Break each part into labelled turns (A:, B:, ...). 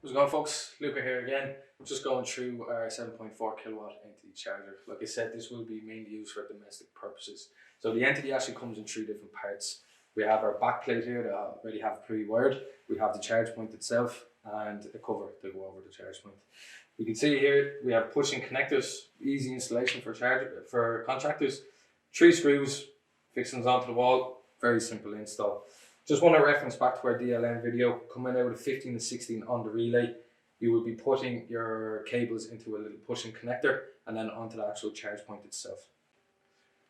A: How's it going, folks? Luca here again. I'm just going through our 7.4 kilowatt entity charger. Like I said, this will be mainly used for domestic purposes. So the entity actually comes in three different parts. We have our backplate here that I already have pre-wired. We have the charge point itself and a cover to go over the charge point. You can see here we have pushing connectors, easy installation for contractors. 3 screws, fixing them onto the wall, very simple install. Just want to reference back to our DLM video, coming out of 15 and 16 on the relay. You will be putting your cables into a little pushing connector and then onto the actual charge point itself.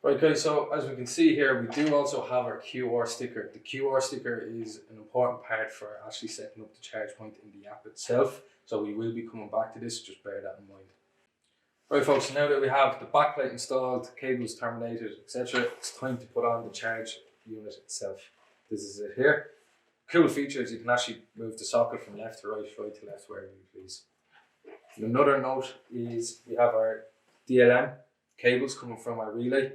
A: Right guys, so as we can see here, we do also have our QR sticker. The QR sticker is an important part for actually setting up the charge point in the app itself. So we will be coming back to this, just bear that in mind. Right folks, now that we have the backplate installed, cables terminated, etc., it's time to put on the charge unit itself. This is it here. Cool features, you can actually move the socket from left to right, right to left, wherever you please. And another note is we have our DLM cables coming from our relay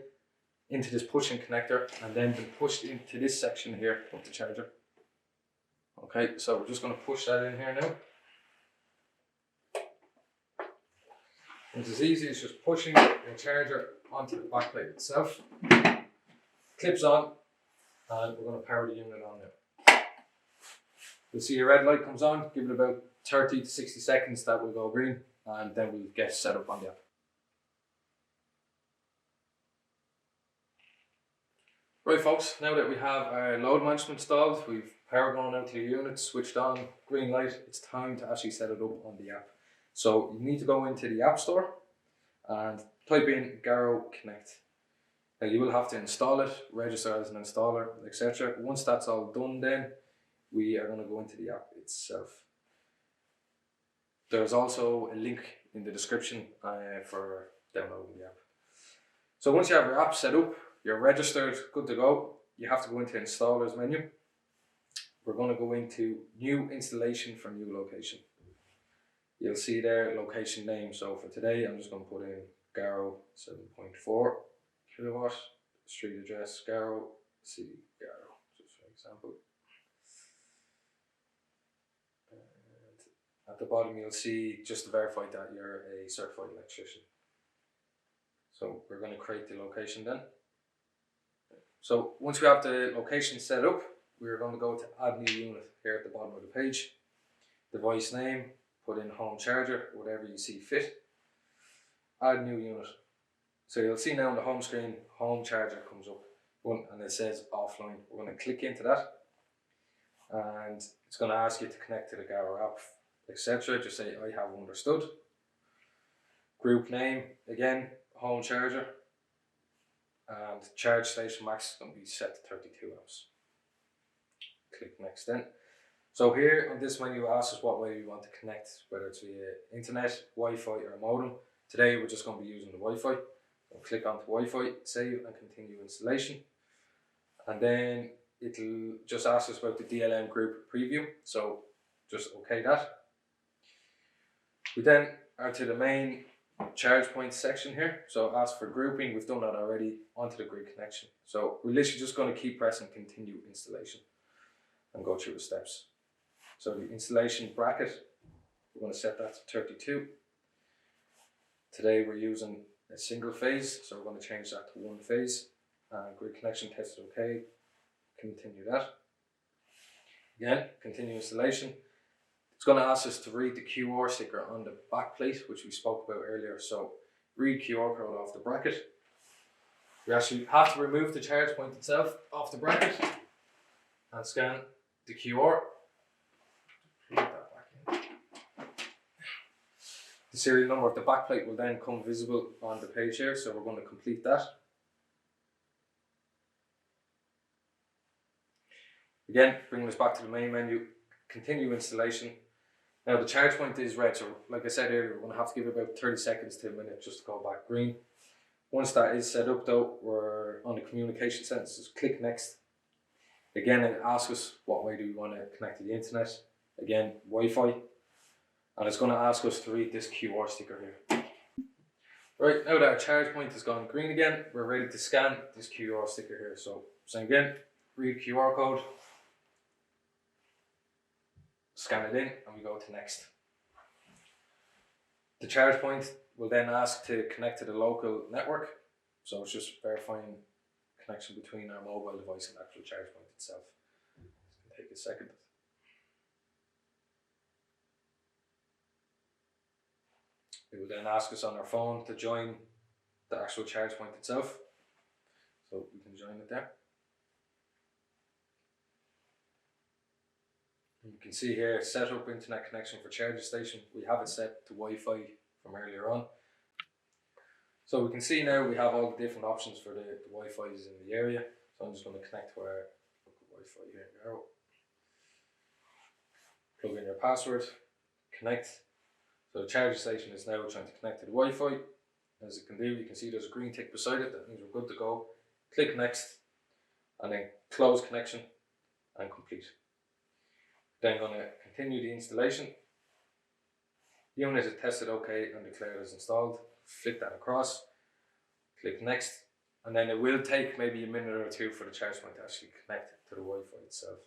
A: into this pushing connector and then been pushed into this section here of the charger. Okay, so we're just going to push that in here now. It's as easy as just pushing the charger onto the backplate itself. Clips on. And we're going to power the unit on now. You'll see your red light comes on, give it about 30 to 60 seconds, that will go green, and then we'll get set up on the app. Right folks, now that we have our load management installed, we've power going out to the unit, switched on, green light, it's time to actually set it up on the app. So you need to go into the App Store and type in GARO Connect. Now you will have to install it, register as an installer, etc. Once that's all done, then we are going to go into the app itself. There's also a link in the description for downloading the app. So once you have your app set up, you're registered, good to go, you have to go into Installers menu. We're going to go into New Installation for New Location. You'll see there location name. So for today, I'm just going to put in GARO 7.4. kilowatt, street address, GARO, city, GARO, just for example. And at the bottom you'll see just to verify that you're a certified electrician. So we're going to create the location then. So once we have the location set up, we're going to go to add new unit here at the bottom of the page. Device name, put in home charger, whatever you see fit. Add new unit. So you'll see now on the home screen, home charger comes up and it says offline. We're going to click into that and it's going to ask you to connect to the GARO app, etc. Just say I have understood. Group name, again, home charger, and charge station max is going to be set to 32 amps. Click next then. So here on this menu it asks us what way we want to connect, whether it's via internet, Wi-Fi or modem. Today we're just going to be using the Wi-Fi. So click onto Wi-Fi, save and continue installation. And then it'll just ask us about the DLM group preview. So just okay that. We then are to the main charge point section here. So ask for grouping, we've done that already, onto the grid connection. So we're literally just going to keep pressing continue installation and go through the steps. So the installation bracket, we're going to set that to 32. Today we're using a single phase, so we're going to change that to one phase. Grid connection tested okay. Continue that. Again, continue installation. It's going to ask us to read the QR sticker on the back plate, which we spoke about earlier. So read QR code off the bracket. We actually have to remove the charge point itself off the bracket and scan the QR. The serial number of the backplate will then come visible on the page here, so we're going to complete that. Again, bringing us back to the main menu, continue installation. Now the charge point is red, so like I said earlier, we're going to have to give it about 30 seconds to a minute just to go back green. Once that is set up though, we're on the communication settings, just click next. Again, it asks us what way do we want to connect to the internet. Again, Wi-Fi. And it's going to ask us to read this QR sticker here. Right, now that our charge point has gone green again, we're ready to scan this QR sticker here. So same again, read QR code, scan it in, and we go to next. The charge point will then ask to connect to the local network, so it's just verifying connection between our mobile device and the actual charge point itself. It's going to take a second. It will then ask us on our phone to join the actual charge point itself, so we can join it there. And you can see here, set up internet connection for charging station. We have it set to Wi-Fi from earlier on. So we can see now we have all the different options for the Wi-Fi's in the area. So I'm just going to connect to our Wi-Fi here in GARO. Plug in your password, connect. So the charging station is now trying to connect to the Wi-Fi. As it can do, you can see there's a green tick beside it. That means we're good to go. Click next, and then close connection and complete. Then going to continue the installation. The unit is tested OK and declared as installed. Flick that across, click next, and then it will take maybe a minute or two for the charge point to actually connect to the Wi-Fi itself.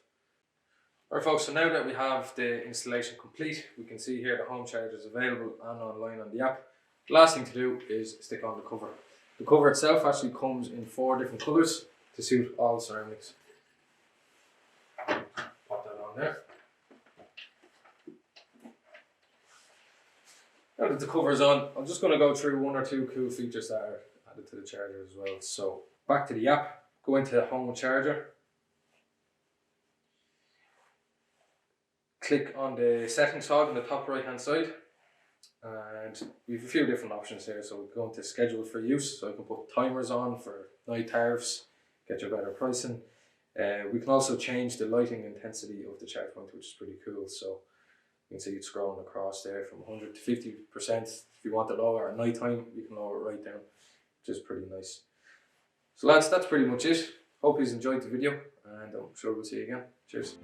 A: Alright folks, so now that we have the installation complete, we can see here the home charger is available and online on the app. The last thing to do is stick on the cover. The cover itself actually comes in 4 different colours to suit all ceramics. Pop that on there. Now that the cover is on, I'm just going to go through 1 or 2 cool features that are added to the charger as well. So back to the app, go into home charger. Click on the settings hog on the top right hand side, and we have a few different options here. So we go into schedule for use, so I can put timers on for night tariffs, get you better pricing. We can also change the lighting intensity of the charge point, which is pretty cool. So you can see it's scrolling across there from 100 to 50%. If you want it lower at night time, you can lower it right down, which is pretty nice. So lads, that's pretty much it. Hope you've enjoyed the video, and I'm sure we'll see you again. Cheers.